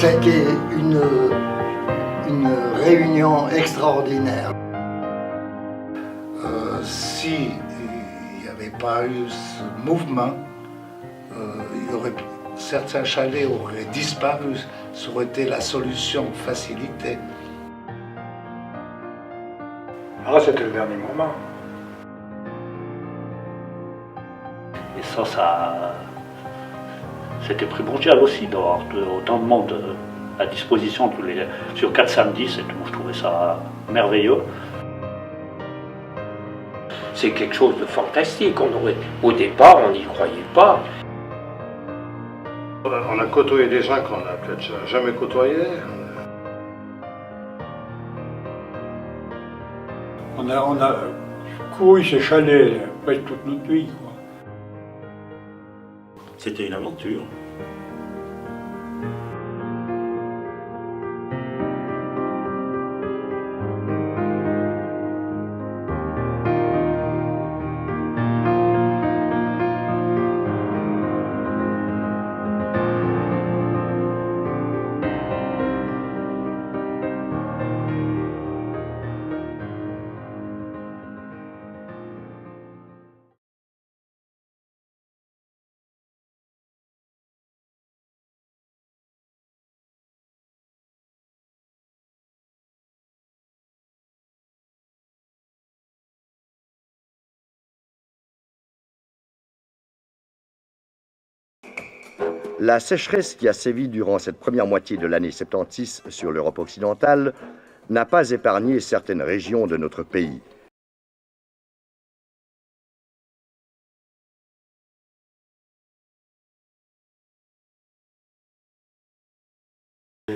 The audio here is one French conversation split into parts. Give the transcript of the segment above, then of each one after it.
C'était une réunion extraordinaire. Si il n'y avait pas eu ce mouvement, certains chalets auraient disparu. Ça aurait été la solution facilitée. Ah, c'était le dernier moment. Et ça c'était primordial aussi d'avoir autant de monde à disposition sur 4 samedis, et tout. Je trouvais ça merveilleux. C'est quelque chose de fantastique. Au départ, on n'y croyait pas. On a côtoyé des gens qu'on n'a peut-être jamais côtoyés. On a couru ces chalets presque toute notre vie, quoi. C'était une aventure. La sécheresse qui a sévi durant cette première moitié de l'année 76 sur l'Europe occidentale n'a pas épargné certaines régions de notre pays.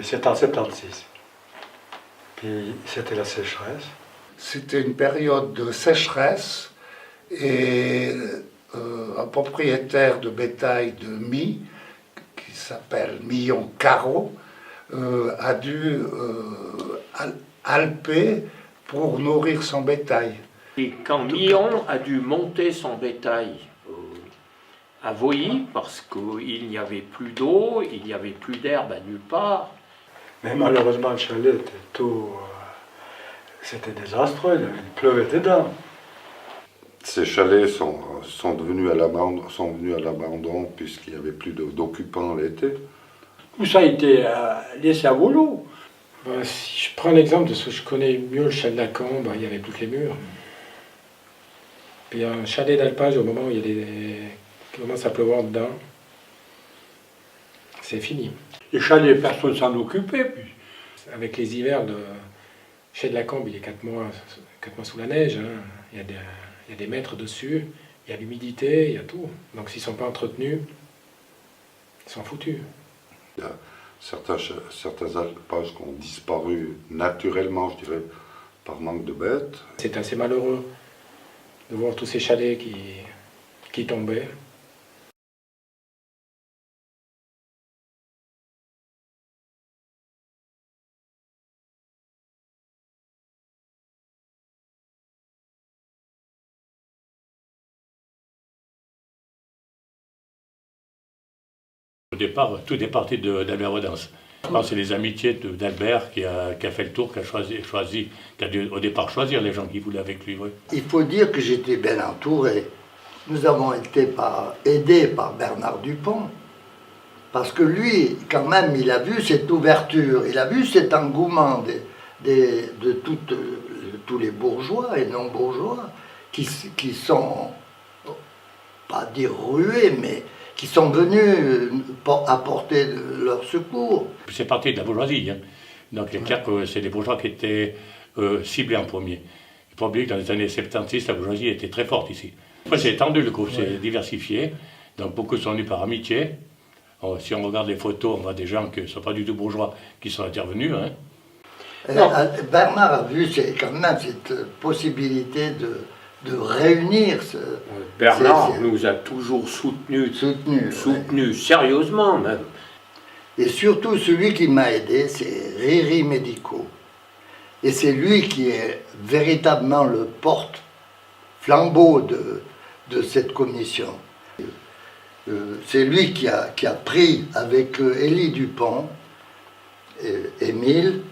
C'est en 76. Puis c'était la sécheresse. C'était une période de sécheresse et un propriétaire de bétail de Mie, qui s'appelle Millon-Carreau, a dû alper pour nourrir son bétail. Et quand Millon a dû monter son bétail à Voilly, parce qu'il n'y avait plus d'eau, il n'y avait plus d'herbe à nulle part. Mais malheureusement, le chalet était tout... c'était désastreux, il pleuvait dedans. Ces chalets sont venus à l'abandon puisqu'il n'y avait plus d'occupants l'été. Tout ça a été laissé à volo. Si je prends l'exemple de ce que je connais mieux, le chalet de Lacan, il n'y avait plus que les murs. Puis un chalet d'alpage, au moment où il commence à pleuvoir dedans, c'est fini. Les chalets, personne s'en occupait. Puis. Avec les hivers de chalet de Lacan, il y a 4 mois sous la neige, hein. Il y a des mètres dessus, il y a l'humidité, il y a tout. Donc s'ils ne sont pas entretenus, ils sont foutus. Il y a certains alpages qui ont disparu naturellement, je dirais, par manque de bêtes. C'est assez malheureux de voir tous ces chalets qui tombaient. Au départ, tout est parti d'Albert Rodance. C'est les amitiés d'Albert qui a fait le tour, qui a dû au départ choisir les gens qui voulaient avec lui. Oui. Il faut dire que j'étais bien entouré. Nous avons été aidés par Bernard Dupont, parce que lui, quand même, il a vu cette ouverture, il a vu cet engouement de tous les bourgeois et non-bourgeois qui sont, pas dire rués, mais qui sont venus apporter leur secours. C'est parti de la bourgeoisie. Hein. Donc c'est clair que c'est les bourgeois qui étaient ciblés en premier. Il ne faut pas oublier que dans les années 76, la bourgeoisie était très forte ici. Après c'est étendu, le groupe s'est diversifié. Donc beaucoup sont venus par amitié. Alors, si on regarde les photos, on voit des gens qui ne sont pas du tout bourgeois qui sont intervenus. Hein. Bernard a vu quand même cette possibilité de réunir Bernard nous a toujours soutenus, sérieusement même. Et surtout, celui qui m'a aidé, c'est Riri Medico. Et c'est lui qui est véritablement le porte-flambeau de cette commission. C'est lui qui a pris avec Élie Dupont et Émile,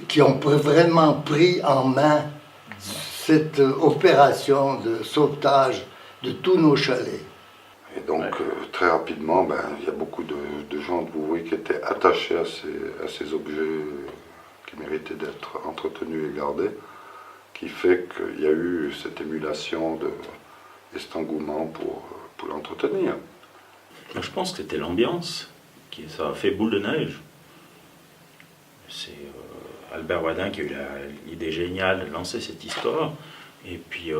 qui ont vraiment pris en main cette opération de sauvetage de tous nos chalets. Et donc, très rapidement, il y a beaucoup de gens de Vouvry qui étaient attachés à ces objets qui méritaient d'être entretenus et gardés, qui fait qu'il y a eu cette émulation et cet engouement pour l'entretenir. Je pense que c'était l'ambiance, ça a fait boule de neige. C'est Albert Wadin qui a eu l'idée géniale de lancer cette histoire, et puis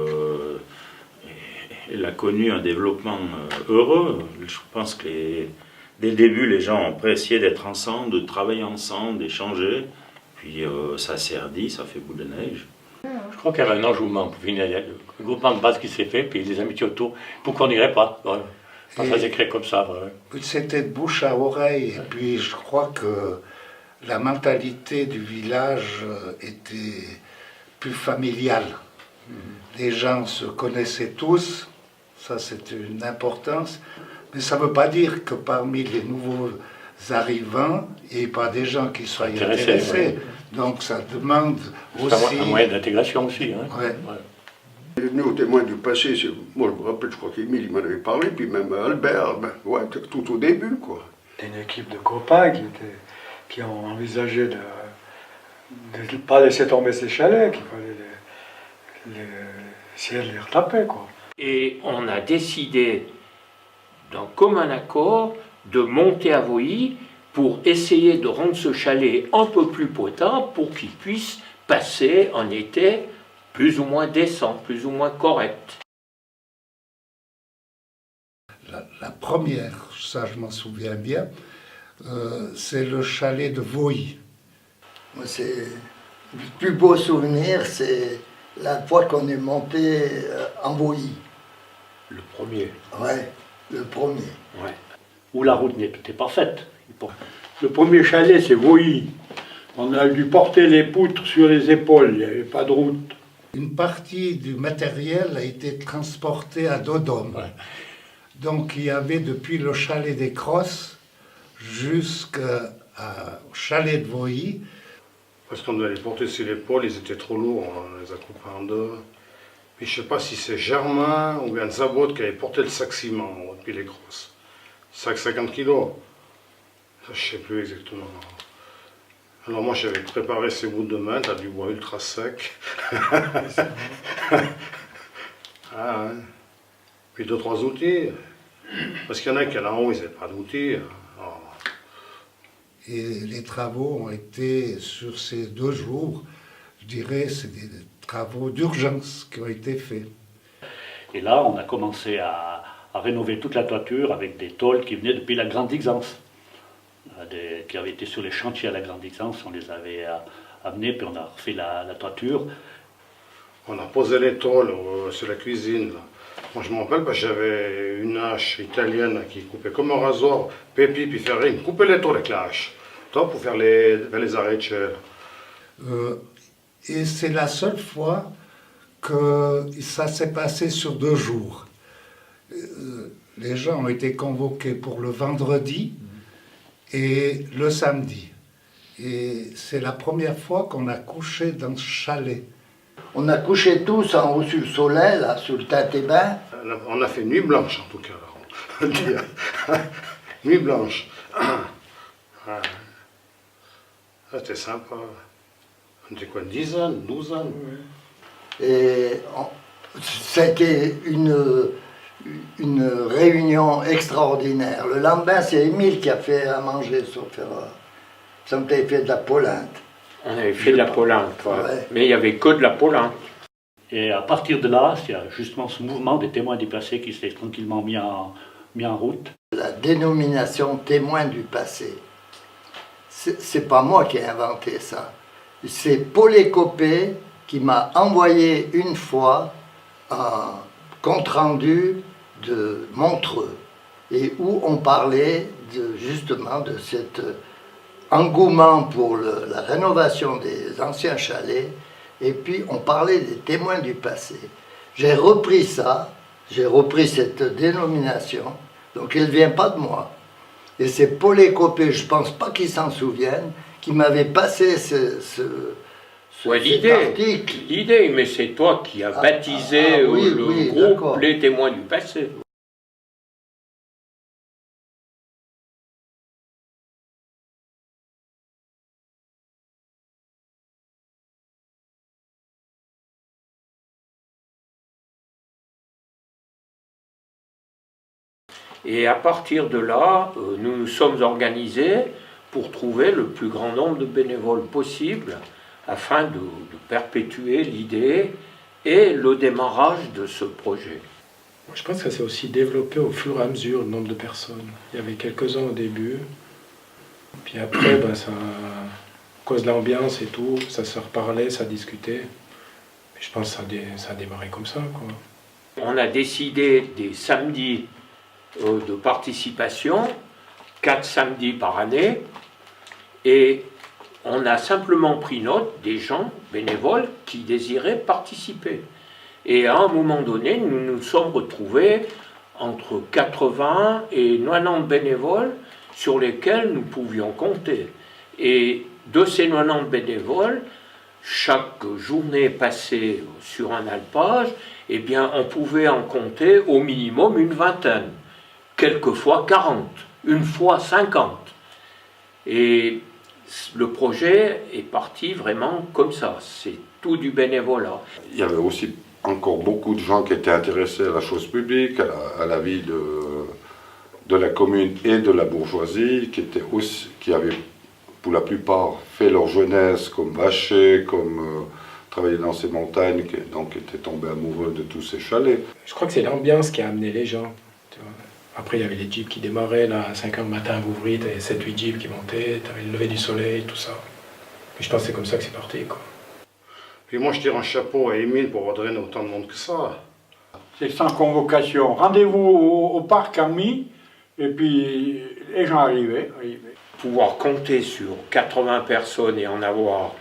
il a connu un développement heureux. Je pense que dès le début, les gens ont apprécié d'être ensemble, de travailler ensemble, d'échanger, puis ça s'est redit, ça fait boule de neige. Je crois qu'il y avait un enjouement pour finir. Il y a le groupement de base qui s'est fait, puis les amitiés autour. Pourquoi on n'irait pas? Voilà. Ça s'est créé comme ça. Voilà. C'était de bouche à oreille. Et puis je crois que la mentalité du village était plus familiale. Les gens se connaissaient tous, ça c'était une importance. Mais ça ne veut pas dire que parmi les nouveaux arrivants, il n'y ait pas des gens qui soient intéressés. Ouais. Donc ça demande aussi... un moyen d'intégration aussi. Hein. Ouais. Ouais. Il est venu au témoin du passé, moi je me rappelle, je crois qu'Émile m'en avait parlé, puis même Albert, tout au début, quoi. Une équipe de copains qui ont envisagé de ne pas laisser tomber ces chalets, qu'il fallait essayer de les retaper, quoi. Et on a décidé, d'un commun accord, de monter à Voilly pour essayer de rendre ce chalet un peu plus potable pour qu'il puisse passer un été plus ou moins décent, plus ou moins correct. La première, ça je m'en souviens bien, c'est le chalet de Voilly. C'est le plus beau souvenir, c'est la fois qu'on est monté en Voilly. Le premier. Ouais, le premier. Ouais. Où la route n'était pas faite. Le premier chalet, c'est Voilly. On a dû porter les poutres sur les épaules, il n'y avait pas de route. Une partie du matériel a été transportée à Dodome. Ouais. Donc il y avait depuis le chalet des Crosses jusqu'au chalet de Voilly. Parce qu'on doit les porter sur l'épaule, ils étaient trop lourds, on les a coupés en deux. Puis je ne sais pas si c'est Germain ou bien Zabot qui avait porté le sac ciment depuis les Crosses. Sac 50 kilos. Ça, je ne sais plus exactement. Alors moi j'avais préparé ces bouts de main, t'as du bois ultra sec. Ah, ouais. Puis 2-3 outils. Parce qu'il y en a qui là en haut, ils n'avaient pas d'outils. Oh. Et les travaux ont été, sur ces 2 jours, je dirais, c'est des travaux d'urgence qui ont été faits. Et là, on a commencé à rénover toute la toiture avec des tôles qui venaient depuis la Grande Xance. Qui avaient été sur les chantiers à la Grande Xance, on les avait amenés, puis on a refait la toiture. On a posé les tôles sur la cuisine. Là. Moi je me rappelle parce que j'avais une hache italienne qui coupait comme un rasoir, Pépi puis Ferré, il me coupait les tôles avec la hache, pour faire les arrêts de chaîne. Et c'est la seule fois que ça s'est passé sur 2 jours. Les gens ont été convoqués pour le vendredi et le samedi. Et c'est la première fois qu'on a couché dans ce chalet. On a couché tous en haut sur le soleil, là, sur le Tintébain. On a fait nuit blanche en tout cas. Nuit blanche. C'était sympa. On était quoi, 10 ans, 12 ans. Et c'était une réunion extraordinaire. Le lendemain, c'est Émile qui a fait à manger, sauf erreur. Ça me fait de la polente. On avait fait de la polente, ouais. Mais il n'y avait que de la polente. Et à partir de là, il y a justement ce mouvement des témoins du passé qui s'est tranquillement mis en route. La dénomination témoin du passé, c'est pas moi qui ai inventé ça. C'est Paul Écopé qui m'a envoyé une fois un compte-rendu de Montreux, et où on parlait justement de cet engouement pour la rénovation des anciens chalets, et puis on parlait des témoins du passé. J'ai repris ça, j'ai repris cette dénomination, donc elle ne vient pas de moi. Et c'est Paul Écopé, je ne pense pas qu'il s'en souvienne, qui m'avait passé Ouais, l'idée, mais c'est toi qui as baptisé le groupe Les Témoins du Passé. Et à partir de là, nous nous sommes organisés pour trouver le plus grand nombre de bénévoles possible afin de perpétuer l'idée et le démarrage de ce projet. Je pense que ça s'est aussi développé au fur et à mesure, le nombre de personnes. Il y avait quelques-uns au début, puis après, ça, à cause de l'ambiance et tout, ça se reparlait, ça discutait. Je pense que ça a démarré comme ça, quoi. On a décidé des samedis de participation, 4 samedis par année, et on a simplement pris note des gens bénévoles qui désiraient participer. Et à un moment donné, nous nous sommes retrouvés entre 80 et 90 bénévoles sur lesquels nous pouvions compter. Et de ces 90 bénévoles, chaque journée passée sur un alpage, eh bien, on pouvait en compter au minimum une vingtaine, quelquefois 40, une fois 50. Et le projet est parti vraiment comme ça, c'est tout du bénévolat. Il y avait aussi encore beaucoup de gens qui étaient intéressés à la chose publique, à la vie de la commune et de la bourgeoisie, qui avaient pour la plupart fait leur jeunesse comme vacher, comme travailler dans ces montagnes, donc étaient tombés amoureux de tous ces chalets. Je crois que c'est l'ambiance qui a amené les gens. Tu vois. Après, il y avait les jeeps qui démarraient, là, à 5h du matin à Vouvry, tu avais 7-8 jeeps qui montaient, tu avais le lever du soleil, tout ça. Mais je pense que c'est comme ça que c'est parti, quoi. Puis moi, je tire un chapeau à Émile pour avoir drainé autant de monde que ça. C'est sans convocation. Rendez-vous au parc à mi, et puis les gens arrivaient. Pouvoir compter sur 80 personnes et en avoir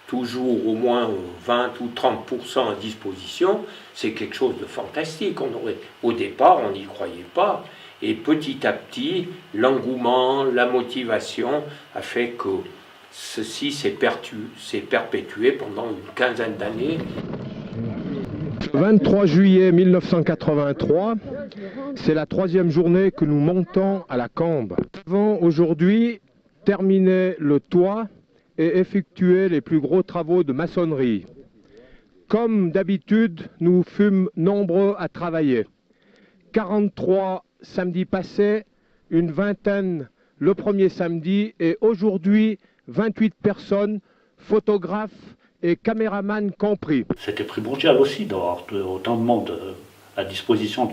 toujours au moins 20 ou 30% à disposition, c'est quelque chose de fantastique. Au départ, on n'y croyait pas. Et petit à petit, l'engouement, la motivation a fait que ceci s'est perpétué pendant une quinzaine d'années. Le 23 juillet 1983, c'est la 3e journée que nous montons à la Cambre. Nous avons aujourd'hui terminé le toit et effectué les plus gros travaux de maçonnerie. Comme d'habitude, nous fûmes nombreux à travailler. 43 samedis passés, une vingtaine le premier samedi et aujourd'hui 28 personnes, photographes et caméramans compris. C'était primordial aussi d'avoir autant de monde à disposition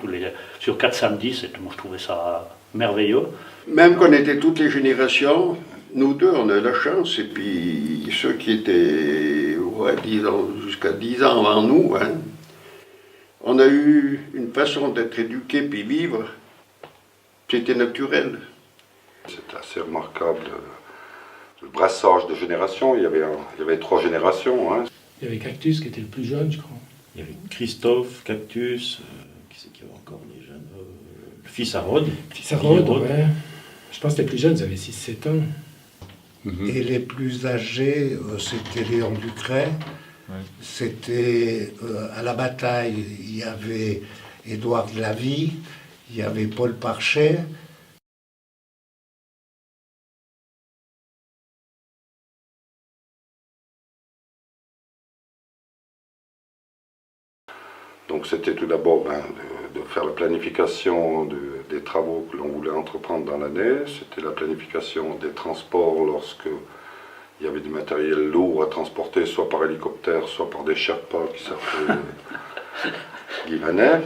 sur 4 samedis, moi je trouvais ça merveilleux. Même qu'on était toutes les générations, nous deux on a la chance, et puis ceux qui étaient jusqu'à 10 ans avant nous, hein, on a eu une façon d'être éduqué puis vivre, c'était naturel. C'est assez remarquable. Le brassage de générations, il y avait 3 générations. Hein. Il y avait Cactus qui était le plus jeune, je crois. Il y avait Christophe, Cactus, qui c'est qu'il y avait encore des jeunes le fils Harod. Fils Harod, ouais. Je pense que les plus jeunes, ils avaient 6-7 ans. Et les plus âgés, c'était Léon Ducret. Ouais. C'était à la bataille, il y avait Édouard de la Vie, il y avait Paul Parchet. Donc c'était tout d'abord de faire la planification des travaux que l'on voulait entreprendre dans l'année. C'était la planification des transports lorsque il y avait du matériel lourd à transporter, soit par hélicoptère, soit par des Sherpas qui s'appelaient Guivanais.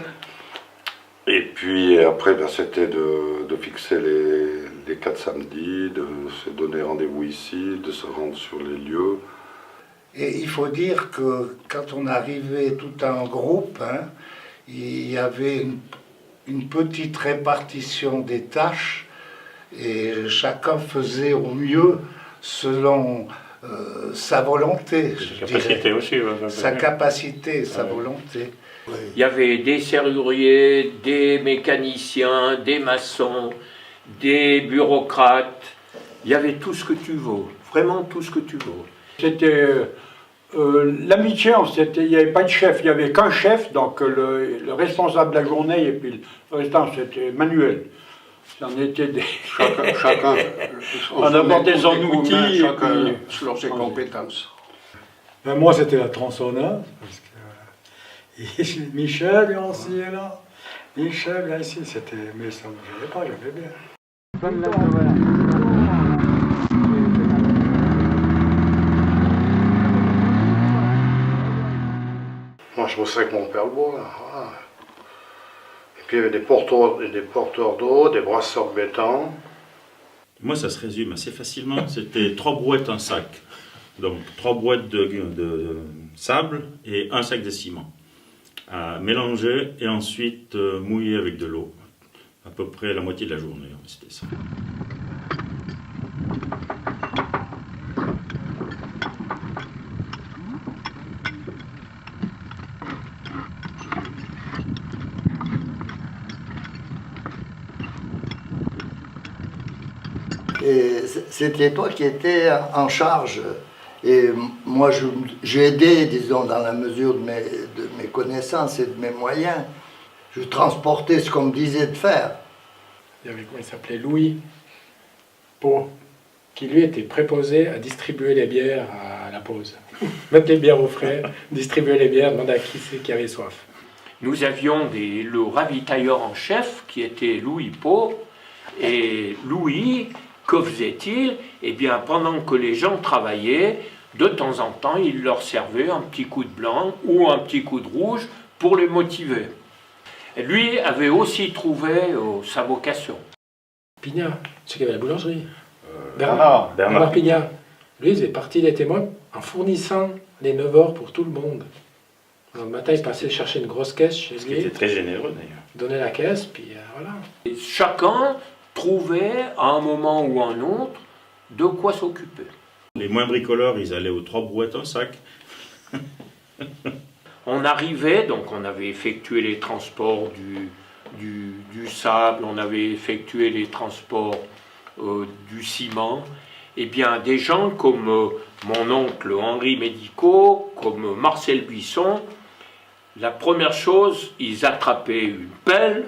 Et puis après, c'était de fixer les 4 samedis, de se donner rendez-vous ici, de se rendre sur les lieux. Et il faut dire que quand on arrivait tout en groupe, hein, il y avait une petite répartition des tâches et chacun faisait au mieux selon sa volonté. Sa capacité aussi. Sa capacité, sa volonté. Il y avait des serruriers, des mécaniciens, des maçons, des bureaucrates, il y avait tout ce que tu veux, vraiment tout ce que tu veux. C'était l'amitié, il n'y avait pas de chef, il n'y avait qu'un chef, donc le responsable de la journée, et puis le restant c'était manuel. On était des... Chacun on apportait son outil, chacun selon ses compétences. Ben, moi c'était la tronçonneuse, parce que Michel aussi est là, Michel là ici, c'était, mais ça ne me gênait pas, j'aimais bien. Moi, je bossais avec mon père le bois, là. Voilà. Et puis, il y avait des porteurs d'eau, des brasseurs de béton. Moi, ça se résume assez facilement. C'était 3 brouettes, un sac. Donc, 3 boîtes de sable et un sac de ciment. À mélanger et ensuite mouiller avec de l'eau. À peu près la moitié de la journée, c'était ça. Et c'était toi qui étais en charge. Et moi, j'ai aidé, disons, dans la mesure de mes connaissances et de mes moyens. Je transportais ce qu'on me disait de faire. Il y avait, comment il s'appelait, Louis Pau, qui lui était préposé à distribuer les bières à la pause. Mettre les bières au frais, distribuer les bières, demander à qui avait soif. Nous avions le ravitailleur en chef qui était Louis Pau. Et Louis, que faisait-il? Eh bien, pendant que les gens travaillaient, de temps en temps, il leur servait un petit coup de blanc ou un petit coup de rouge pour les motiver. Et lui avait aussi trouvé sa vocation. Pignat, celui qui avait la boulangerie. Bernard Pignat. Lui, il faisait partie des témoins en fournissant les 9 heures pour tout le monde. Alors, le matin, il passait chercher une grosse caisse chez lui. Il était très généreux d'ailleurs. Il donnait la caisse, puis voilà. Et chacun trouvait à un moment ou à un autre de quoi s'occuper. Les moins bricoleurs, ils allaient aux 3 brouettes, un sac. On arrivait, donc on avait effectué les transports du sable, on avait effectué les transports du ciment. Eh bien, des gens comme mon oncle Henri Médicot, comme Marcel Buisson, la première chose, ils attrapaient une pelle,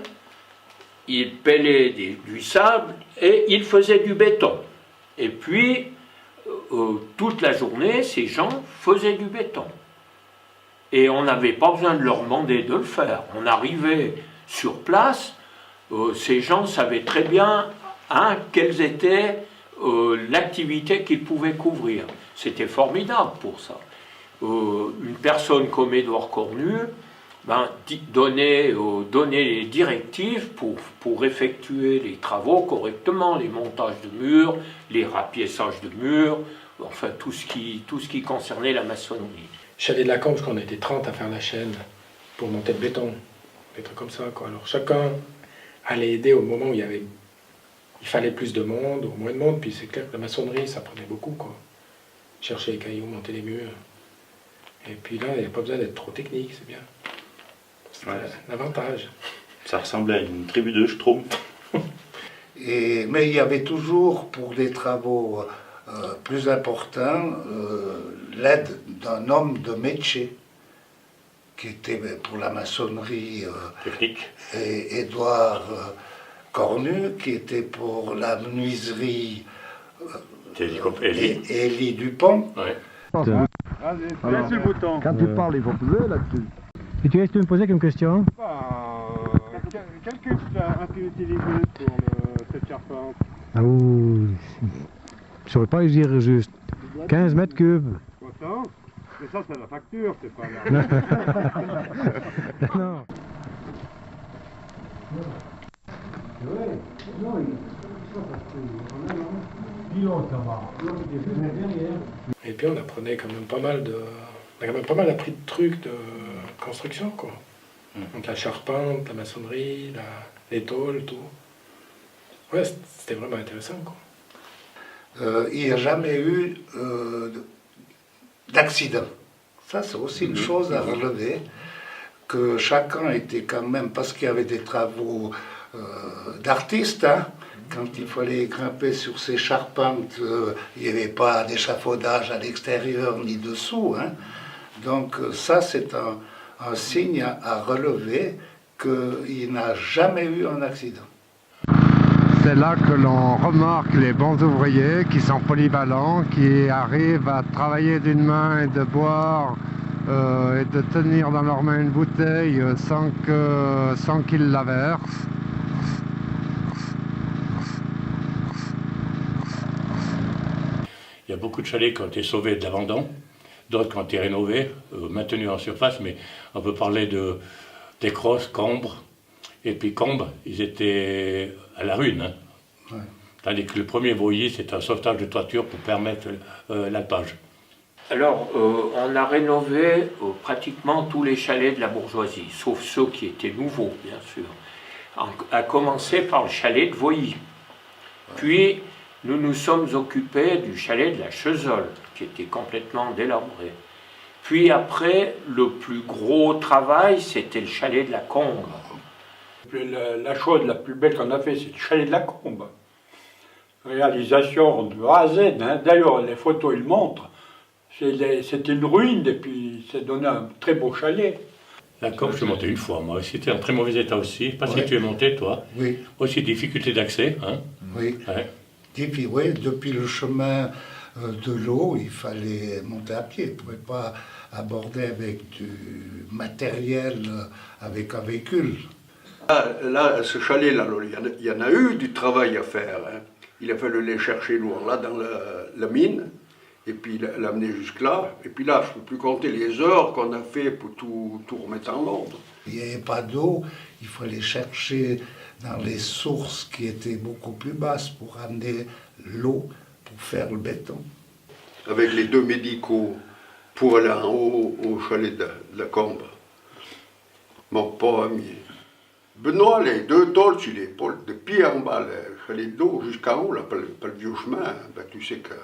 ils pellaient du sable et ils faisaient du béton. Et puis, toute la journée, ces gens faisaient du béton. Et on n'avait pas besoin de leur demander de le faire. On arrivait sur place, ces gens savaient très bien quelles étaient l'activité qu'ils pouvaient couvrir. C'était formidable pour ça. Une personne comme Édouard Cornu donnait les directives pour effectuer les travaux correctement, les montages de murs, les rapiessages de murs, enfin tout ce qui concernait la maçonnerie. Chalet de la Combe, je crois qu'on était 30 à faire la chaîne pour monter le béton, des trucs comme ça, quoi. Alors chacun allait aider au moment où il fallait plus de monde, ou moins de monde, puis c'est clair que la maçonnerie, ça prenait beaucoup, quoi. Chercher les cailloux, monter les murs. Et puis là, il n'y a pas besoin d'être trop technique, c'est bien. C'est l'avantage. Ça ressemblait à une tribu de Schtroumpf. Mais il y avait toujours, pour des travaux plus importants, l'aide d'un homme de métier, qui était pour la maçonnerie technique, et Édouard Cornu, qui était pour la menuiserie Élie Dupont. Ouais. Alors, le bouton. Quand tu parles, il faut peser là-dessus. Et tu veux me poser comme question? Quel cube as-tu utilisé pour cette charpente? Ah oui, je ne saurais pas dire juste. 15 mètres cubes. Autant? Mais ça, c'est la facture, c'est pas là. Non. Et puis on apprenait quand même pas mal appris de trucs de construction, quoi. Donc la charpente, la maçonnerie, les tôles, tout. Ouais, c'était vraiment intéressant, quoi. Il n'y a jamais eu d'accident. Ça, c'est aussi une chose à relever, que chacun était quand même, parce qu'il y avait des travaux d'artiste, hein. Quand il fallait grimper sur ces charpentes, il n'y avait pas d'échafaudage à l'extérieur ni dessous, hein. Donc ça, c'est un signe à relever qu'il n'a jamais eu un accident. C'est là que l'on remarque les bons ouvriers qui sont polyvalents, qui arrivent à travailler d'une main et de boire et de tenir dans leur main une bouteille sans qu'ils la versent. Il y a beaucoup de chalets qui ont été sauvés de l'abandon, d'autres qui ont été rénovés, maintenus en surface, mais on peut parler des Crosses, Combres, et puis Combres, ils étaient à la ruine. Hein. Ouais. Tandis que le premier Voilly, c'est un sauvetage de toiture pour permettre l'alpage. Alors, on a rénové pratiquement tous les chalets de la bourgeoisie, sauf ceux qui étaient nouveaux, bien sûr. À commencer par le chalet de Voilly. Puis, nous nous sommes occupés du chalet de la Chezolle, qui était complètement délabré. Puis après, le plus gros travail, c'était le chalet de la Combe. La chose la plus belle qu'on a fait, c'est le chalet de la Combe. Réalisation de A à Z. Hein. D'ailleurs, les photos, ils montrent. C'était une ruine, et puis ça donnait un très beau chalet. La Combe, je suis monté une fois, moi. C'était en très mauvais état aussi. Pas si tu es monté, toi. Oui. Aussi, difficulté d'accès. Hein. Oui. Ouais. Oui, depuis le chemin de l'eau, il fallait monter à pied. On ne pouvait pas aborder avec du matériel, avec un véhicule. Là, ce chalet-là, il y en a eu du travail à faire. Hein. Il a fallu les chercher loin, là, dans la mine, et puis l'amener jusque-là. Et puis là, je ne peux plus compter les heures qu'on a fait pour tout remettre en ordre. Il n'y avait pas d'eau, il fallait chercher dans les sources qui étaient beaucoup plus basses pour amener l'eau, pour faire le béton. Avec les deux médicaux pour aller en haut au chalet de la Combe. Mon pauvre ami. Benoît, les deux tôles sur l'épaule, de pied en bas, le chalet d'eau jusqu'en haut, là, pas le vieux chemin, ben, tu sais que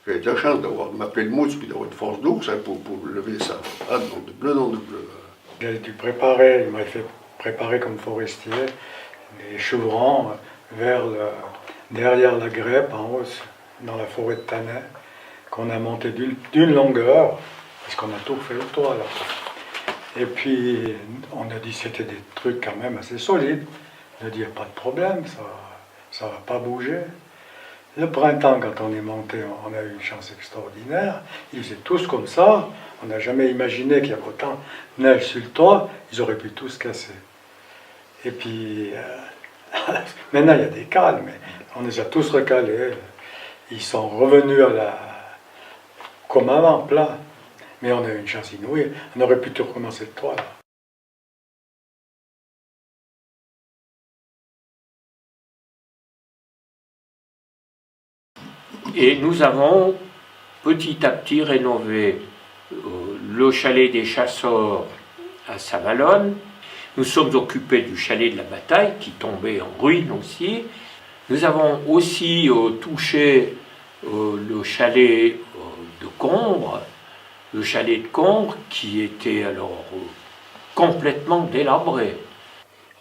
j'ai de la chance de m'appeler le mousse puis d'avoir une force d'ours pour lever ça. Ah non, de bleu, non, de bleu. J'ai dû préparer, il m'avait fait préparer comme forestier les chevrons derrière la Grèpe, en haut, dans la forêt de Tanet, qu'on a monté d'une longueur, parce qu'on a tout fait le toit là. Et puis, on a dit que c'était des trucs quand même assez solides. On a dit, il n'y a pas de problème, ça ne va pas bouger. Le printemps, quand on est monté, on a eu une chance extraordinaire. Ils faisaient tous comme ça. On n'a jamais imaginé qu'il y avait autant de neige sur le toit. Ils auraient pu tous casser. Et puis, maintenant, il y a des cales, mais on les a tous recalés. Ils sont revenus comme avant, plat. Mais on a eu une chance inouïe. On aurait pu tout recommencer le toit, là. Et nous avons petit à petit rénové le chalet des chasseurs à Savalonne. Nous sommes occupés du chalet de la Bataille, qui tombait en ruine aussi. Nous avons aussi touché le chalet de Combres, le chalet de Combres qui était alors complètement délabré.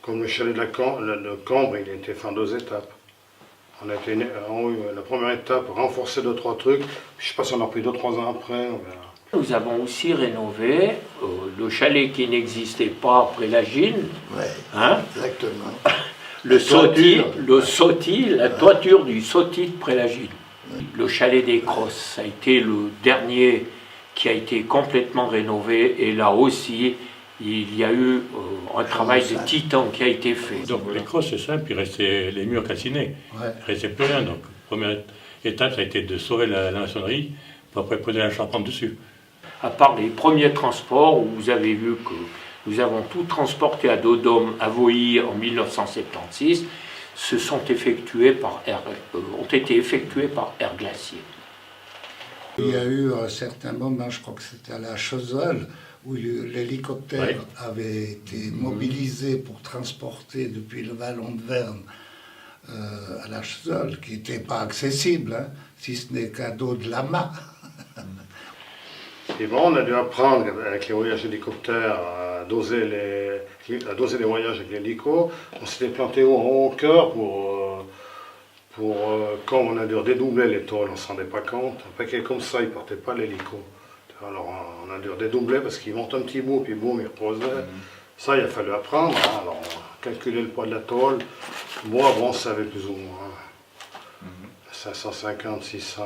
Comme le chalet de Combres, il a été fait en 2 étapes. On a eu la première étape, renforcer 2-3 trucs. Je ne sais pas si on a pris 2-3 ans après. Nous avons aussi rénové le chalet qui n'existait pas après la Gine. Oui, hein, exactement. La toiture du Sauty de Prélagine. Le chalet des Crosses, ça a été le dernier qui a été complètement rénové. Et là aussi, il y a eu un travail de titan qui a été fait. Donc les Crosses, c'est simple, il restait les murs calcinés. Ouais. Il ne restait plus rien. Donc, première étape, ça a été de sauver la maçonnerie, pour après poser la charpente dessus. À part les premiers transports, où vous avez vu que nous avons tout transporté à Dodome, à Voilly en 1976, ont été effectués par air glacier. Il y a eu un certain moment, je crois que c'était à la Chezolle, où l'hélicoptère avait été mobilisé pour transporter depuis le vallon de Verne à la Chezolle, qui n'était pas accessible, hein, si ce n'est qu'à dos de l'amas. Et bon, on a dû apprendre avec les voyages d'hélicoptères à doser a dosé des voyages avec l'hélico. On s'était planté en haut au cœur quand on a dû redédoubler les tôles, on ne s'en rendait pas compte. Un paquet comme ça, il ne partait pas l'hélico. Alors on a dû redédoubler parce qu'il monte un petit bout, puis boum, il reposait. Ça, il a fallu apprendre. Hein. Alors on a calculé le poids de la tôle. Moi, bon, on savait plus ou moins. 550, 600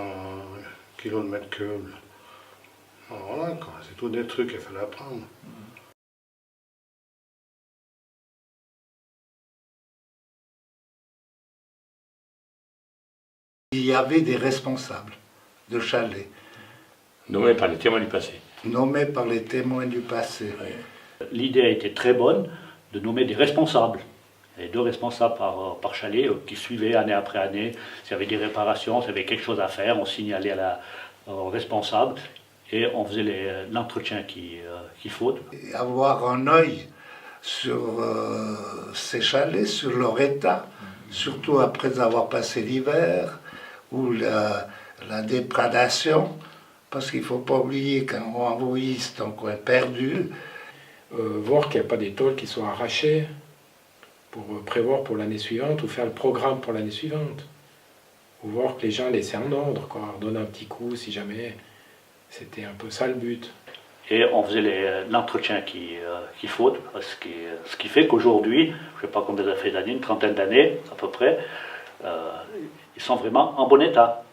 kilos de mètre cube. Voilà, c'est tout des trucs qu'il fallait apprendre. Il y avait des responsables de chalet. Nommés par les témoins du passé. Nommés par les témoins du passé. Oui. L'idée a été très bonne de nommer des responsables. Il y avait 2 responsables par chalet qui suivaient année après année. S'il y avait des réparations, s'il y avait quelque chose à faire, on signalait aux responsables et on faisait l'entretien qu'il faut. Et avoir un œil sur ces chalets, sur leur état, surtout après avoir passé l'hiver, ou la déprédation, parce qu'il ne faut pas oublier qu'un envoyiste, un coin perdu. Voir qu'il n'y a pas des tôles qui sont arrachées pour prévoir pour l'année suivante ou faire le programme pour l'année suivante. Ou voir que les gens laissaient en ordre, quoi, leur donner un petit coup si jamais. C'était un peu ça le but. Et on faisait l'entretien qu'il faut, ce qui fait qu'aujourd'hui, je ne sais pas combien ça fait d'années, une trentaine d'années à peu près, ils sont vraiment en bon état.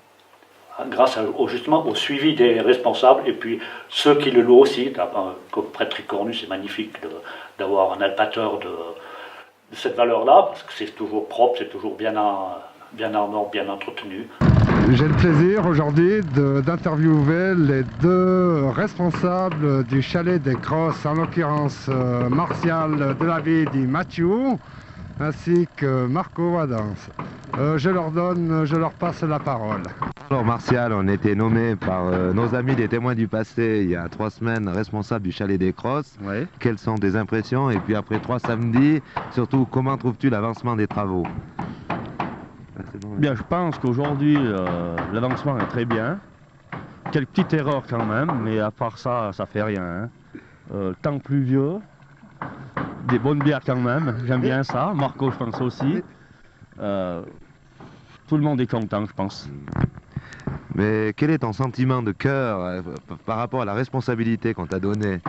Grâce justement au suivi des responsables et puis ceux qui le louent aussi. Comme prêtre Tricornu, c'est magnifique d'avoir un alpateur de cette valeur-là, parce que c'est toujours propre, c'est toujours bien en ordre, bien entretenu. J'ai le plaisir aujourd'hui d'interviewer les 2 responsables du chalet des Crosses, en l'occurrence Martial Delavid et Mathieu, ainsi que Marco Vadance. Je leur passe la parole. Alors Martial, on était nommé par nos amis des témoins du passé il y a 3 semaines responsable du chalet des Crosses. Oui. Quelles sont tes impressions? Et puis après 3 samedis, surtout comment trouves-tu l'avancement des travaux? Bien, je pense qu'aujourd'hui l'avancement est très bien. Quelques petites erreurs quand même, mais à part ça, ça fait rien. Hein. Temps pluvieux, des bonnes bières quand même, j'aime bien ça. Marco, je pense aussi. Tout le monde est content, je pense. Mais quel est ton sentiment de cœur par rapport à la responsabilité qu'on t'a donnée,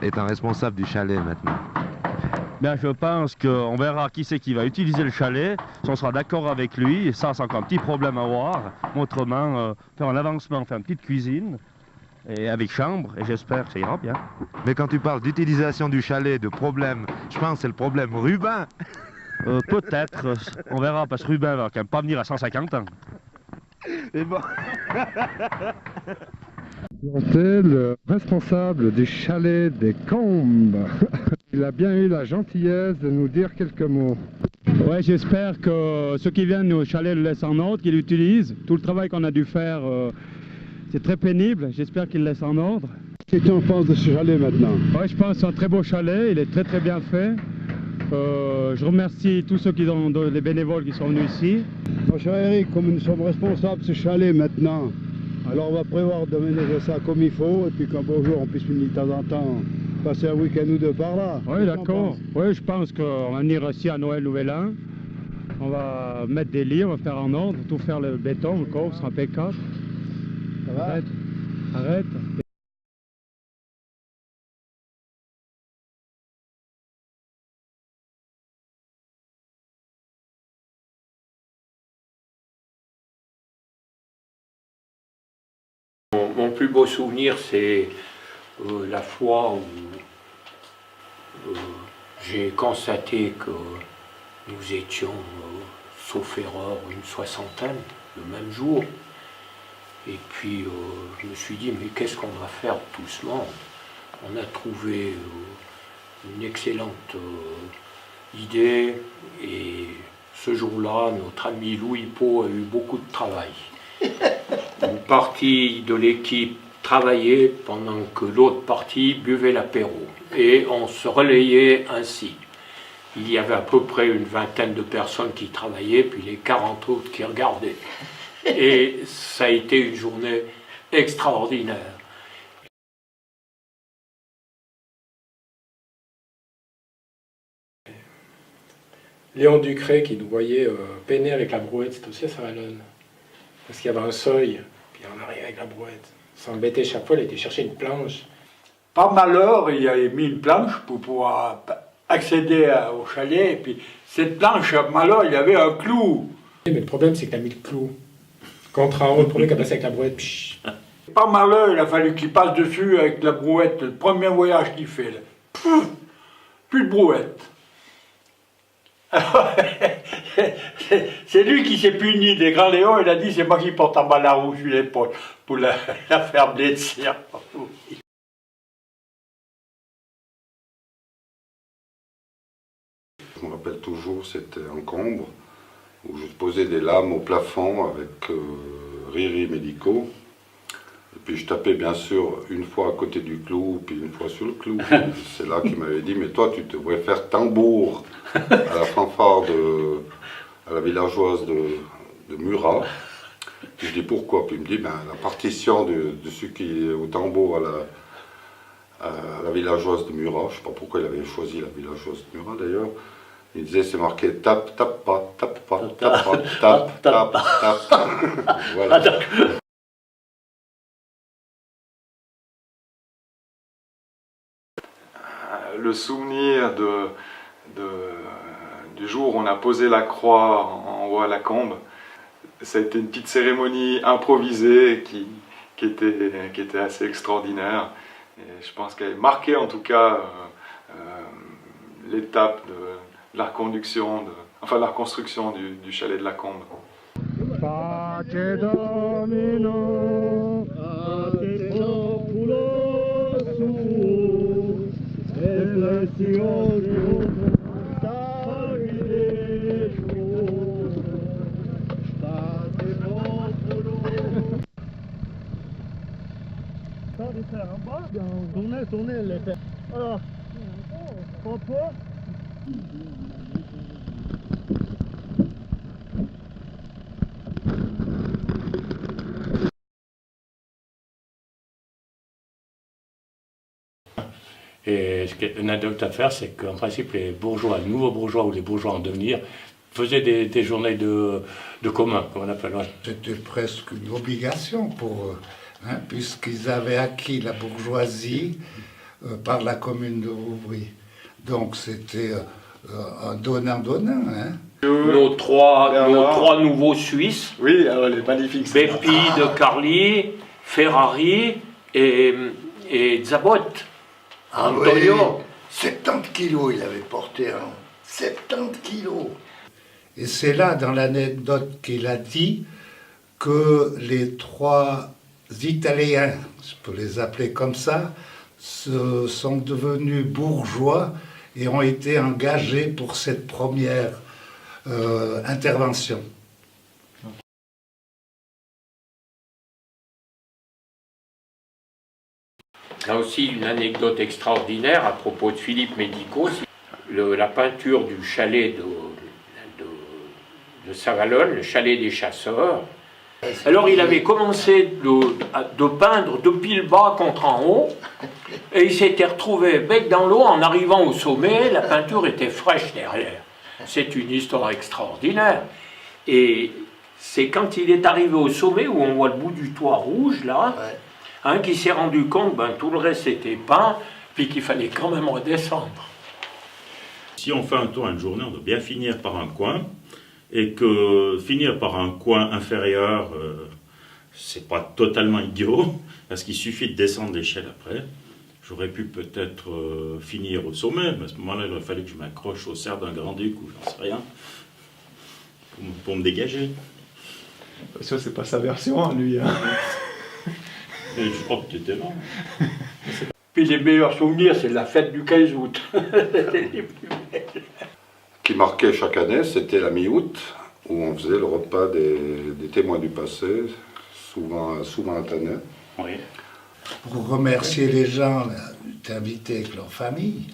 étant responsable du chalet maintenant? Bien, je pense qu'on verra qui c'est qui va utiliser le chalet, si on sera d'accord avec lui, et ça c'est encore un petit problème à voir. Autrement, faire un avancement, faire une petite cuisine, et avec chambre, et j'espère que ça ira bien. Mais quand tu parles d'utilisation du chalet, de problème, je pense que c'est le problème Rubin. Peut-être, on verra, parce que Rubin va quand même pas venir à 150 ans. Et bon. C'est le responsable du chalet des Combes. Il a bien eu la gentillesse de nous dire quelques mots. Ouais, j'espère que ceux qui viennent au chalet le laissent en ordre, qu'ils l'utilisent. Tout le travail qu'on a dû faire, c'est très pénible. J'espère qu'ils le laissent en ordre. Qu'est-ce que tu en penses de ce chalet maintenant? Ouais, je pense que c'est un très beau chalet. Il est très très bien fait. Je remercie tous ceux les bénévoles qui sont venus ici. Mon cher Eric, comme nous sommes responsables de ce chalet maintenant, alors on va prévoir de ménager ça comme il faut, et puis qu'un beau jour on puisse venir de temps en temps passer un week-end ou 2 par là. Oui, d'accord. Oui, je pense qu'on va venir ici à Noël Nouvel An. On va mettre des lits, on va faire en ordre, tout faire le béton, le coffre sera impeccable. Ça va? Arrête. Mon plus beau souvenir, c'est la fois où j'ai constaté que nous étions, sauf erreur, une 60aine le même jour. Et puis je me suis dit, mais qu'est-ce qu'on va faire tout ce monde? On a trouvé une excellente idée, et ce jour-là, notre ami Louis Pau a eu beaucoup de travail. Une partie de l'équipe travaillait pendant que l'autre partie buvait l'apéro. Et on se relayait ainsi. Il y avait à peu près une 20aine de personnes qui travaillaient, puis les 40 autres qui regardaient. Et ça a été une journée extraordinaire. Léon Ducré qui nous voyait peiner avec la brouette, c'était aussi à Saint-Valonne. Parce qu'il y avait un seuil, puis on arrivait avec la brouette. On s'embêtait chaque fois, il était chercher une planche. Par malheur, il avait mis une planche pour pouvoir accéder au chalet, et puis cette planche, par malheur, il y avait un clou. Mais le problème, c'est qu'il a mis le clou contre en haut, le premier qui a passé avec la brouette. Psh. Par malheur, il a fallu qu'il passe dessus avec la brouette, le premier voyage qu'il fait. Là. Pouf, plus de brouette. C'est lui qui s'est puni des grands Léons, il a dit c'est moi qui porte en bas la roue sur l'épaule pour la faire blesser. Je me rappelle toujours, c'était en Combre, où je posais des lames au plafond avec Riri médicaux. Et puis je tapais bien sûr une fois à côté du clou, puis une fois sur le clou. C'est là qu'il m'avait dit, mais toi tu devrais faire tambour à la fanfare à la villageoise de Murat. Puis je dis pourquoi, puis il me dit, ben, la partition de celui qui est au tambour à la villageoise de Murat, je ne sais pas pourquoi il avait choisi la villageoise de Murat d'ailleurs, il disait c'est marqué tape, tape pas, tape pas, tape pas, tape, tape, tape. Voilà. Le souvenir du jour où on a posé la croix en haut à la Combe, ça a été une petite cérémonie improvisée qui était assez extraordinaire. Et je pense qu'elle a marqué en tout cas l'étape de la reconstruction, la reconstruction du chalet de la Combe. Tournez les faits. Alors, repos. Et une anecdote à faire, c'est qu'en principe, les bourgeois, les nouveaux bourgeois ou les bourgeois en devenir, faisaient des journées de commun, comme on appelle. C'était presque une obligation pour eux, hein, puisqu'ils avaient acquis la bourgeoisie par la commune de Rouvry. Donc c'était un donnant-donnant. Hein. Nos trois nouveaux Suisses, oui, alors les magnifiques Bepi de Carly, Ferrari et Zabot. Ah Antonio. oui, 70 kilos il avait porté, hein. 70 kilos. Et c'est là, dans l'anecdote qu'il a dit, que les trois Italiens, je peux les appeler comme ça, sont devenus bourgeois et ont été engagés pour cette première intervention. Là aussi, une anecdote extraordinaire à propos de Philippe Médicaux, la peinture du chalet de Saint-Valonne, le chalet des chasseurs. Alors il avait commencé de peindre depuis le bas contre en haut, et il s'était retrouvé bec dans l'eau. En arrivant au sommet, la peinture était fraîche derrière. C'est une histoire extraordinaire. Et c'est quand il est arrivé au sommet, où on voit le bout du toit rouge, là, hein, qu'il s'est rendu compte que tout le reste était peint, puis qu'il fallait quand même redescendre. Si on fait un tour une journée, on doit bien finir par un coin, et que finir par un coin inférieur, c'est pas totalement idiot, parce qu'il suffit de descendre l'échelle après. J'aurais pu peut-être finir au sommet, mais à ce moment-là, il aurait fallu que je m'accroche au cerf d'un grand-duc ou j'en sais rien, pour me dégager. Ça, c'est pas sa version, hein, lui. Hein. Et je crois que tu étais là. Puis les meilleurs souvenirs, c'est la fête du 15 août. Qui marquait chaque année, c'était la mi-août, où on faisait le repas des témoins du passé, souvent à Tannay. Oui. Pour remercier les gens, t'inviter avec leur famille.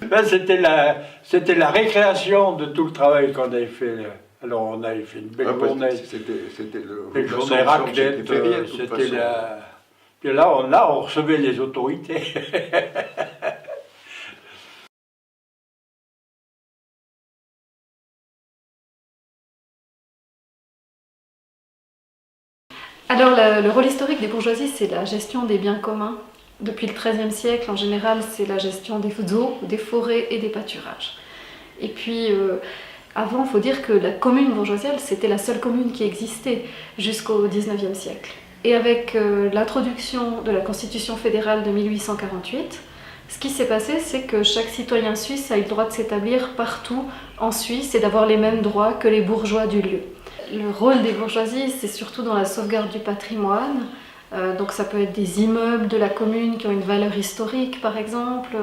C'était la récréation de tout le travail qu'on avait fait. Alors on avait fait une belle journée. C'était une journée raclette. Puis là, on recevait les autorités. Alors le rôle historique des bourgeoisies, c'est la gestion des biens communs. Depuis le XIIIe siècle, en général, c'est la gestion des eaux, des forêts et des pâturages. Et puis, avant, il faut dire que la commune bourgeoisiale, c'était la seule commune qui existait jusqu'au XIXe siècle. Et avec l'introduction de la Constitution fédérale de 1848, ce qui s'est passé, c'est que chaque citoyen suisse a eu le droit de s'établir partout en Suisse et d'avoir les mêmes droits que les bourgeois du lieu. Le rôle des bourgeoisies, c'est surtout dans la sauvegarde du patrimoine. Donc ça peut être des immeubles de la commune qui ont une valeur historique, par exemple,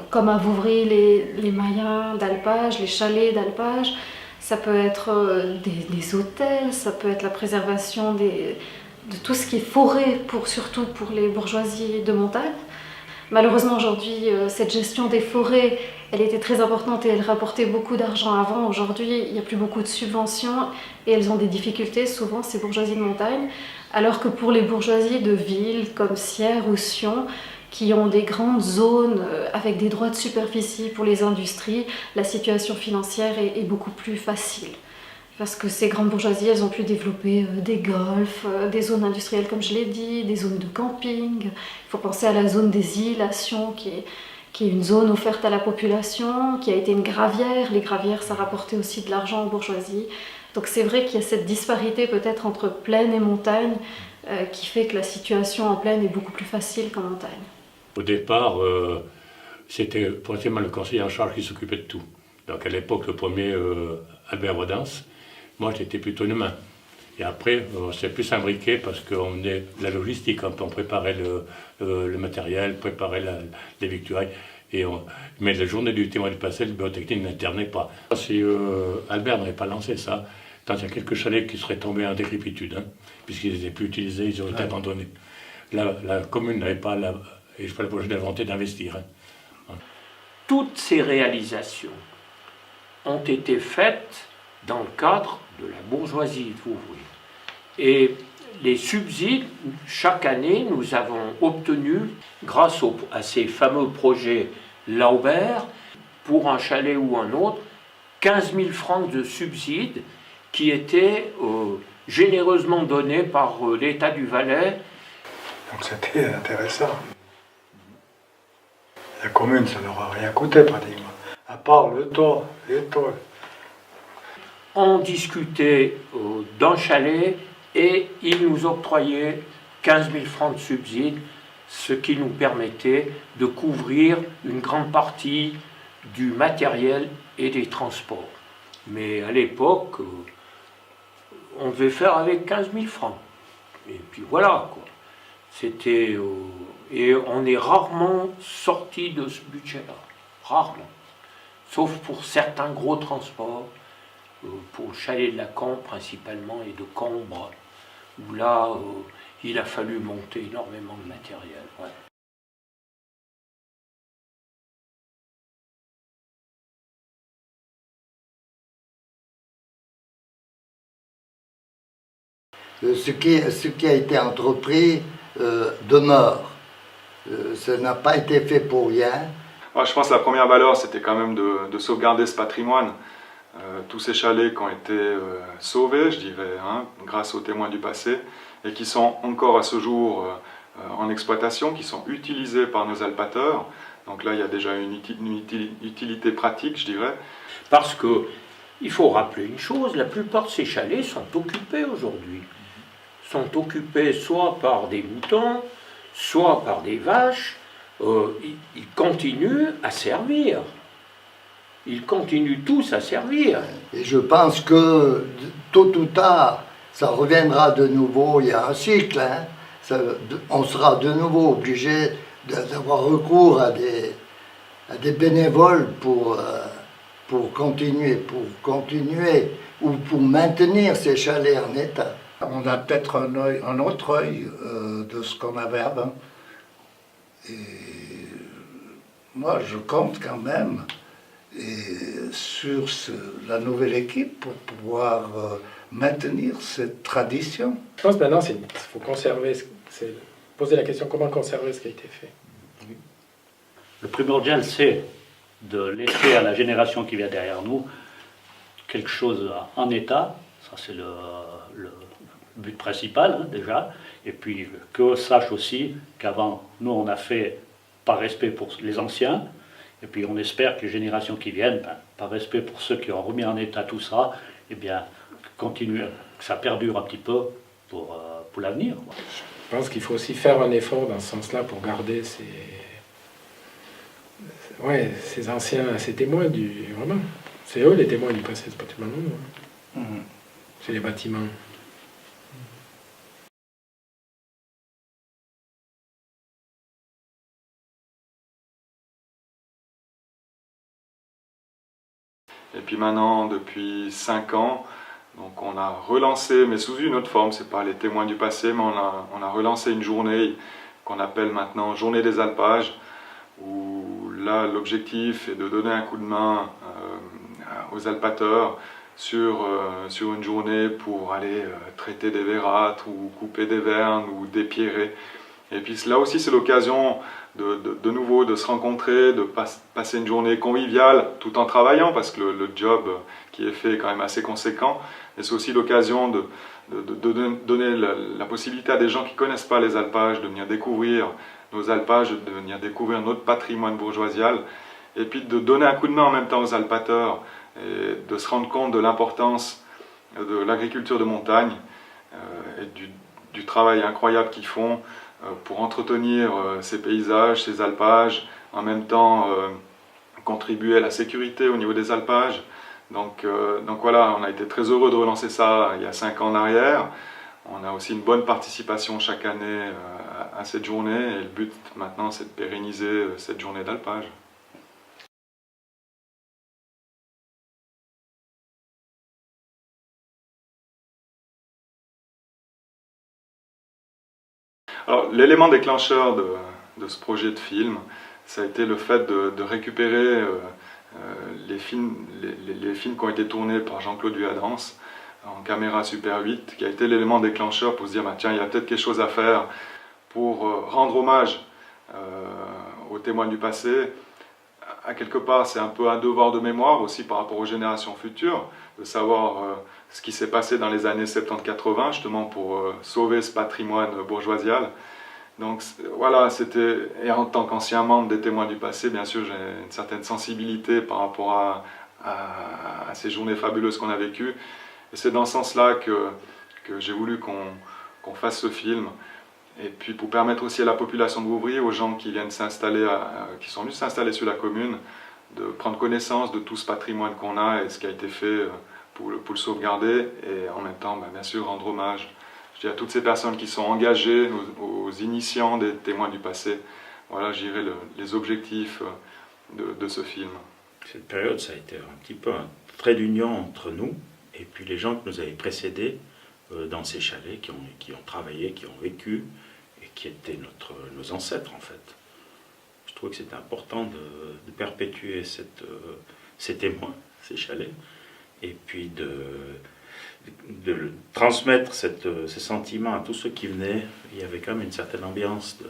comme à Vouvry, les maillins d'alpage, les chalets d'alpage. Ça peut être des hôtels, ça peut être la préservation de tout ce qui est forêt, surtout pour les bourgeoisies de montagne. Malheureusement, aujourd'hui, cette gestion des forêts, elle était très importante et elle rapportait beaucoup d'argent avant. Aujourd'hui, il n'y a plus beaucoup de subventions et elles ont des difficultés, souvent, ces bourgeoisies de montagne. Alors que pour les bourgeoisies de ville, comme Sierre ou Sion, qui ont des grandes zones avec des droits de superficie pour les industries, la situation financière est beaucoup plus facile. Parce que ces grandes bourgeoisies, elles ont pu développer des golfs, des zones industrielles comme je l'ai dit, des zones de camping. Il faut penser à la zone des îles à Sion, qui est une zone offerte à la population, qui a été une gravière. Les gravières, ça rapportait aussi de l'argent aux bourgeoisies. Donc c'est vrai qu'il y a cette disparité peut-être entre plaine et montagne qui fait que la situation en plaine est beaucoup plus facile qu'en montagne. Au départ, c'était potentiellement le conseiller en charge qui s'occupait de tout. Donc à l'époque, le premier, Albert Rodance, moi j'étais plutôt une main. Et après, c'est plus imbriqué parce qu'on est la logistique, quand on préparait le matériel, préparait les victuailles. Mais la journée du témoin du passé, le biotechnique n'intervenait pas. Si Albert n'avait pas lancé ça, tant il y a quelques chalets qui seraient tombés en décrépitude, hein, puisqu'ils n'étaient plus utilisés, ils auraient été abandonnés. La commune n'avait pas la volonté d'investir. Hein. Toutes ces réalisations ont été faites dans le cadre de la bourgeoisie de Vouvry. Et les subsides, chaque année, nous avons obtenu, grâce à ces fameux projets Laubert, pour un chalet ou un autre, 15 000 francs de subsides qui étaient généreusement donnés par l'État du Valais. Donc c'était intéressant. La commune, ça leur a rien coûté pratiquement, à part le toit, les toits. On discutait d'un chalet et ils nous octroyaient 15 000 francs de subsides, ce qui nous permettait de couvrir une grande partie du matériel et des transports. Mais à l'époque, on devait faire avec 15 000 francs. Et puis voilà, quoi. C'était... et on est rarement sorti de ce budget-là. Rarement. Sauf pour certains gros transports. Pour le chalet de la Cambre principalement et de Cambre, où là, il a fallu monter énormément de matériel. Ouais. Ce qui a été entrepris demeure. Ça n'a pas été fait pour rien. Alors, je pense que la première valeur, c'était quand même de sauvegarder ce patrimoine. Tous ces chalets qui ont été sauvés, je dirais, hein, grâce aux témoins du passé, et qui sont encore à ce jour en exploitation, qui sont utilisés par nos alpateurs. Donc là, il y a déjà une utilité pratique, je dirais. Parce qu'il faut rappeler une chose, la plupart de ces chalets sont occupés aujourd'hui. Sont occupés soit par des moutons, soit par des vaches. Ils continuent à servir. Ils continuent tous à servir. Et je pense que tôt ou tard, ça reviendra de nouveau. Il y a un cycle. Hein. On sera de nouveau obligé d'avoir recours à des bénévoles pour continuer ou pour maintenir ces chalets en état. On a peut-être un autre œil de ce qu'on avait avant. Et moi, je compte quand même sur la nouvelle équipe pour pouvoir maintenir cette tradition. Je pense maintenant il faut conserver, poser la question comment conserver ce qui a été fait. Le primordial, c'est de laisser à la génération qui vient derrière nous quelque chose en état. Ça, c'est but principal hein, déjà, et puis qu'on sache aussi qu'avant, nous on a fait par respect pour les anciens, et puis on espère que les générations qui viennent, par respect pour ceux qui ont remis en état tout ça, eh bien, continuer, que ça perdure un petit peu pour l'avenir. Je pense qu'il faut aussi faire un effort dans ce sens-là pour garder ces anciens, ces témoins vraiment. C'est eux les témoins du passé, c'est pas tellement nous. C'est les bâtiments. Et puis maintenant, depuis 5 ans, donc on a relancé, mais sous une autre forme, c'est pas les témoins du passé, mais on a relancé une journée qu'on appelle maintenant Journée des alpages, où là l'objectif est de donner un coup de main aux alpateurs sur une journée pour aller traiter des vérâtres ou couper des vernes ou dépierrer. Et puis là aussi c'est l'occasion de nouveau de se rencontrer, de passer une journée conviviale tout en travaillant parce que le job qui est fait est quand même assez conséquent. Et c'est aussi l'occasion de donner la possibilité à des gens qui ne connaissent pas les alpages de venir découvrir nos alpages, de venir découvrir notre patrimoine bourgeoisial et puis de donner un coup de main en même temps aux alpateurs et de se rendre compte de l'importance de l'agriculture de montagne et du travail incroyable qu'ils font pour entretenir ces paysages, ces alpages, en même temps contribuer à la sécurité au niveau des alpages. Donc voilà, on a été très heureux de relancer ça il y a 5 ans en arrière. On a aussi une bonne participation chaque année à cette journée et le but maintenant c'est de pérenniser cette journée d'alpage. Alors, l'élément déclencheur de ce projet de film, ça a été le fait de récupérer les films qui ont été tournés par Jean-Claude Huadance en caméra Super 8, qui a été l'élément déclencheur pour se dire, bah, tiens, il y a peut-être quelque chose à faire pour rendre hommage aux témoins du passé. À quelque part, c'est un peu un devoir de mémoire aussi par rapport aux générations futures, de savoir ce qui s'est passé dans les années 70-80, justement pour sauver ce patrimoine bourgeoisial. Donc voilà, et en tant qu'ancien membre des témoins du passé, bien sûr, j'ai une certaine sensibilité par rapport à ces journées fabuleuses qu'on a vécues. Et c'est dans ce sens-là que j'ai voulu qu'on fasse ce film. Et puis pour permettre aussi à la population de Vouvry, aux gens qui viennent s'installer, qui sont venus s'installer sur la commune, de prendre connaissance de tout ce patrimoine qu'on a et ce qui a été fait pour le sauvegarder et en même temps, bien sûr, rendre hommage. Je dis à toutes ces personnes qui sont engagées, aux initiants des témoins du passé. Voilà, je dirais les objectifs de ce film. Cette période, ça a été un petit peu un trait d'union entre nous et puis les gens qui nous avaient précédés dans ces chalets, qui ont travaillé, qui ont vécu et qui étaient nos ancêtres en fait. Je trouvais que c'était important de perpétuer ces témoins, ces chalets, et puis de transmettre ces sentiments à tous ceux qui venaient. Il y avait quand même une certaine ambiance de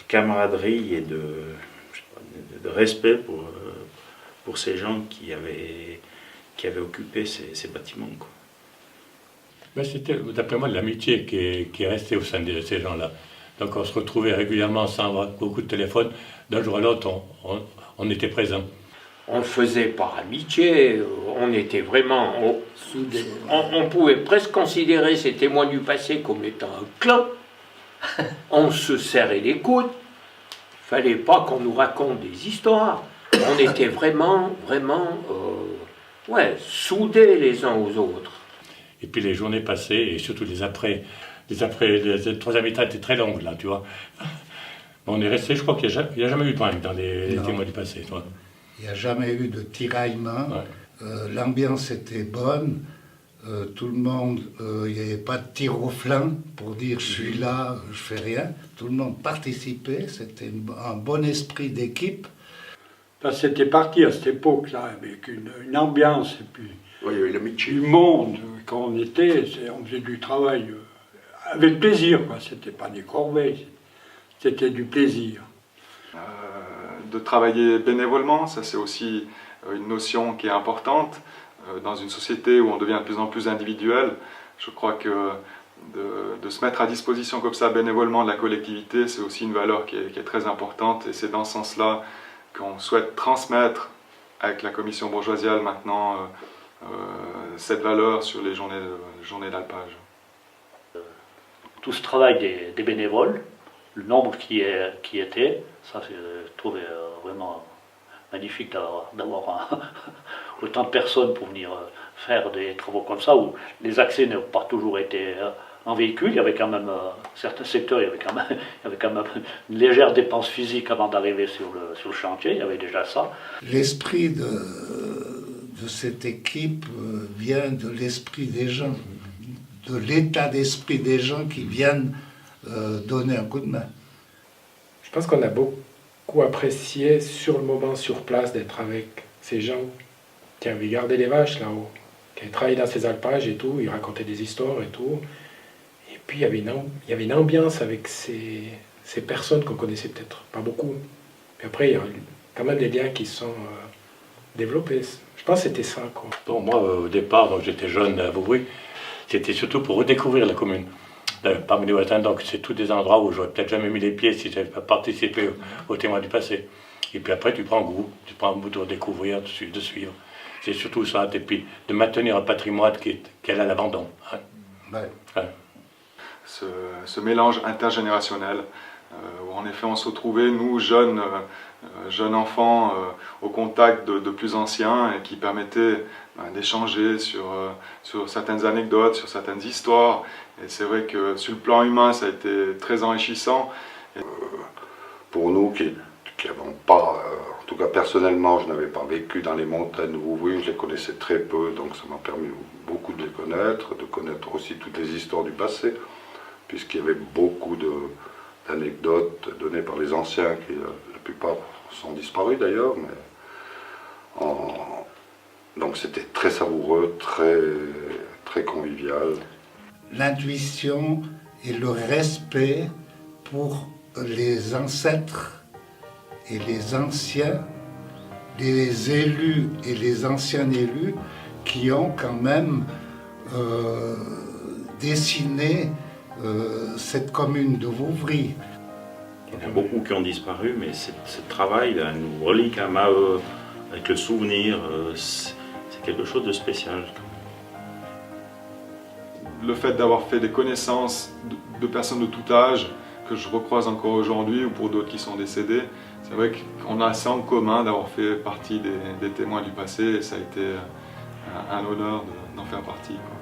camaraderie et de respect pour ces gens qui avaient occupé ces bâtiments, quoi. Ben c'était, d'après moi, de l'amitié qui est restée au sein de ces gens-là. Donc on se retrouvait régulièrement sans avoir beaucoup de téléphone. D'un jour à l'autre, on était présents. On le faisait par amitié, on était vraiment... On pouvait presque considérer ces témoins du passé comme étant un clan. On se serrait les coudes. Il ne fallait pas qu'on nous raconte des histoires. On était vraiment soudés les uns aux autres. Et puis les journées passées, et surtout les troisième état étaient très longues, là, tu vois. On est resté, je crois qu'il n'y a jamais eu de panique dans les témoins du passé, toi. Il n'y a jamais eu de tiraillement. Ouais. L'ambiance était bonne. Tout le monde, il n'y avait pas de tir au flanc pour dire je suis là, je fais rien. Tout le monde participait. C'était un bon esprit d'équipe. C'était parti à cette époque-là avec une ambiance et puis du monde. Quand on était, on faisait du travail avec plaisir, quoi. C'était pas des corvées, c'était du plaisir. De travailler bénévolement, ça c'est aussi une notion qui est importante. Dans une société où on devient de plus en plus individuel, Je crois que de se mettre à disposition comme ça bénévolement de la collectivité, c'est aussi une valeur qui est très importante, et c'est dans ce sens-là qu'on souhaite transmettre avec la commission bourgeoisiale maintenant cette valeur sur les journées d'alpage. Tout ce travail des bénévoles, le nombre qui était, ça je trouvais vraiment magnifique d'avoir autant de personnes pour venir faire des travaux comme ça, où les accès n'ont pas toujours été en véhicule. Il y avait quand même certains secteurs, il y avait quand même une légère dépense physique avant d'arriver sur le chantier, il y avait déjà ça. L'esprit de cette équipe vient de l'esprit des gens, de l'état d'esprit des gens qui viennent donner un coup de main. Je pense qu'on a beaucoup apprécié sur le moment, sur place, d'être avec ces gens qui avaient gardé les vaches là-haut, qui avaient travaillé dans ces alpages et tout, ils racontaient des histoires et tout. Et puis il y avait une ambiance avec ces personnes qu'on connaissait peut-être pas beaucoup. Puis après, il y a quand même des liens qui se sont développés. Je pense que c'était ça, quoi. Bon, moi, au départ, j'étais jeune à Vauvry, c'était surtout pour redécouvrir la commune. Parmi les voisins, donc c'est tous des endroits où j'aurais peut-être jamais mis les pieds si je n'avais pas participé aux témoins du passé. Et puis après, tu prends goût de redécouvrir, de suivre. C'est surtout ça, et puis de maintenir un patrimoine qui est à l'abandon. Hein. Ouais. Ouais. Ce mélange intergénérationnel, où en effet on se retrouvait, nous, jeunes enfants, au contact de plus anciens, et qui permettait d'échanger sur certaines anecdotes, sur certaines histoires. Et c'est vrai que sur le plan humain, ça a été très enrichissant. Pour nous qui n'avons pas, en tout cas personnellement, je n'avais pas vécu dans les montagnes de Vouvry, je les connaissais très peu, donc ça m'a permis beaucoup de les connaître, de connaître aussi toutes les histoires du passé, puisqu'il y avait beaucoup d'anecdotes données par les anciens, qui la plupart sont disparus d'ailleurs, mais donc c'était très savoureux, très convivial. L'intuition et le respect pour les ancêtres et les anciens, les élus et les anciens élus qui ont quand même dessiné cette commune de Vouvry. Il y en a beaucoup qui ont disparu, mais ce travail là, nous relie quand même à eux, avec le souvenir, c'est quelque chose de spécial. Le fait d'avoir fait des connaissances de personnes de tout âge, que je recroise encore aujourd'hui, ou pour d'autres qui sont décédés, c'est vrai qu'on a ça en commun d'avoir fait partie des témoins du passé, et ça a été un honneur d'en faire partie, quoi.